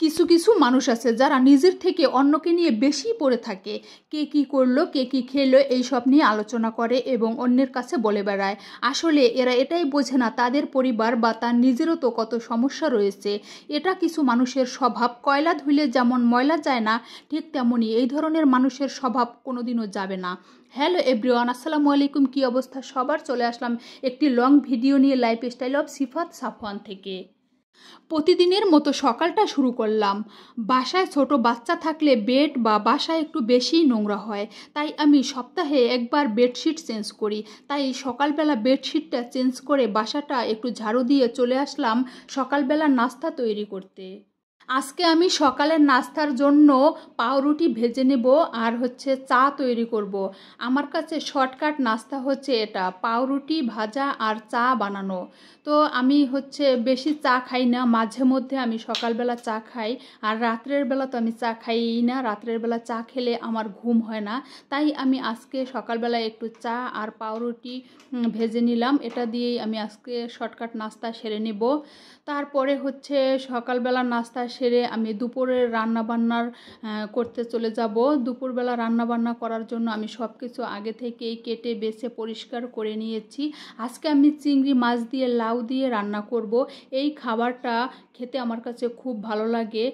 কিছু কিছু মানুষ আছে যারা নিজের থেকে অন্যকে নিয়ে বেশি পড়ে থাকে। কে কি করলো, কে কি খেলো, এইসব নিয়ে আলোচনা করে এবং অন্যের কাছে বলে বেড়ায়। আসলে এরা এটাই বোঝে না তাদের পরিবার বা তার নিজেরও তো কত সমস্যা রয়েছে। এটা কিছু মানুষের স্বভাব। কয়লা ধুলে যেমন ময়লা যায় না, ঠিক তেমনই এই ধরনের মানুষের স্বভাব কোনোদিনও যাবে না। হ্যালো এভরিওয়ান, আসসালামু আলাইকুম। কি অবস্থা সবার? চলে আসলাম একটি লং ভিডিও নিয়ে লাইফস্টাইল অফ সিফাত সাফওয়ান থেকে। প্রতিদিনের মতো সকালটা শুরু করলাম। বাসায় ছোট বাচ্চা থাকলে বেড বা বাসায় একটু বেশি নোংরা হয়, তাই আমি সপ্তাহে একবার বেডশিট চেঞ্জ করি। তাই সকালবেলা বেডশিটটা চেঞ্জ করে বাসাটা একটু ঝাড়ু দিয়ে চলে আসলাম সকালবেলা নাস্তা তৈরি করতে। আজকে আমি সকালের নাস্তার জন্য পাউরুটি ভেজে নেব আর চা তৈরি করব। আমার কাছে শর্টকাট নাস্তা হচ্ছে এটা, পাউরুটি ভাজা আর চা বানানো। তো আমি বেশি চা খাই না, মাঝে মধ্যে আমি সকালবেলা চা খাই। আর রাত্রের বেলা তো আমি চা খাইই না, রাত্রের বেলা চা খেলে আমার ঘুম হয় না। তাই আমি আজকে সকালবেলা একটু চা আর পাউরুটি ভেজে নিলাম। এটা দিয়েই আমি আজকে শর্টকাট নাস্তা সেরে নেব। তারপরে সকালবেলা নাস্তা সেরে আমি দুপুরের রান্নাবান্নার করতে চলে যাব। দুপুরবেলা রান্নাবান্না করার জন্য আমি সব কিছু আগে থেকেই কেটে বেছে পরিষ্কার করে নিয়েছি। আজকে আমি চিংড়ি মাছ দিয়ে লাউ দিয়ে রান্না করব। এই খাবারটা খেতে আমার কাছে খুব ভালো লাগে।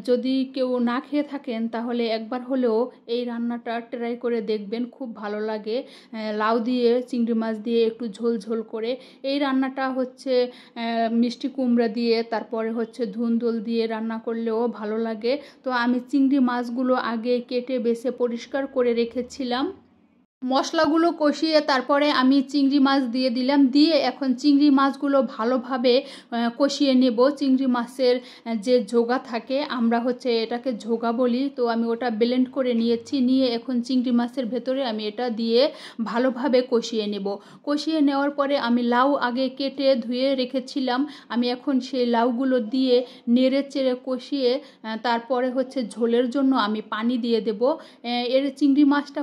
যদি কেউ না খেয়ে থাকেন তাহলে একবার হলেও এই রান্নাটা ট্রাই করে দেখবেন, খুব ভালো লাগে। লাউ দিয়ে চিংড়ি মাছ দিয়ে একটু ঝোল ঝোল করে এই রান্নাটা মিষ্টি কুমড়া দিয়ে তারপরে ধুন্দুল দিয়ে রান্না করলেও ভালো লাগে। তো আমি চিংড়ি মাছগুলো আগে কেটে বেছে পরিষ্কার করে রেখেছিলাম। মশলাগুলো কষিয়ে তারপরে আমি চিংড়ি মাছ দিয়ে দিলাম। দিয়ে এখন চিংড়ি মাছগুলো ভালোভাবে কষিয়ে নেব। চিংড়ি মাছের যে ঝোগা থাকে, আমরা এটাকে ঝোগা বলি, তো আমি ওটা ব্লেন্ড করে নিয়েছি। নিয়ে এখন চিংড়ি মাছের ভেতরে আমি এটা দিয়ে ভালোভাবে কষিয়ে নেব। কষিয়ে নেওয়ার পরে আমি লাউ আগে কেটে ধুয়ে রেখেছিলাম, আমি এখন সেই লাউগুলো দিয়ে নেড়ে চেড়ে কষিয়ে তারপরে ঝোলের জন্য আমি পানি দিয়ে দেব। এর চিংড়ি মাছটা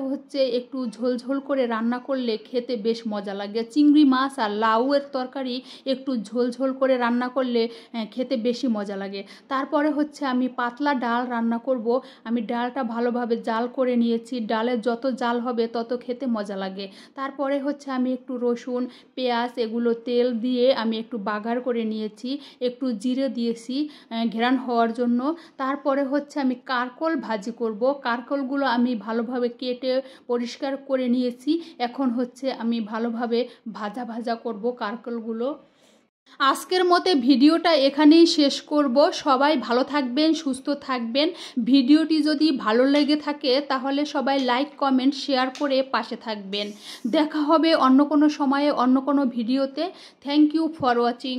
একটু ঝোল ঝোল করে রান্না করলে খেতে বেশ মজা লাগে। চিংড়ি মাছ আর লাউয়ের তরকারি একটু ঝোল ঝোল করে রান্না করলে খেতে বেশি মজা লাগে। তারপরে আমি পাতলা ডাল রান্না করব। আমি ডালটা ভালোভাবে জাল করে নিয়েছি। ডালের যত জাল হবে তত খেতে মজা লাগে। তারপরে আমি একটু রসুন পেঁয়াজ এগুলো তেল দিয়ে আমি একটু বাগার করে নিয়েছি, একটু জিরে দিয়েছি ঘ্রাণ হওয়ার জন্য। তারপরে আমি কারকল ভাজি করব। কারকলগুলো আমি ভালোভাবে কেটে পরিষ্কার করে নিয়েছি। এখন আমি ভালোভাবে ভাজা ভাজা করব কারকলগুলো। আজকের মতো ভিডিওটা এখানেই শেষ করব। সবাই ভালো থাকবেন, সুস্থ থাকবেন। ভিডিওটি যদি ভালো লেগে থাকে তাহলে সবাই লাইক কমেন্ট শেয়ার করে পাশে থাকবেন। দেখা হবে অন্য কোনো সময়ে অন্য কোনো ভিডিওতে। Thank you for watching.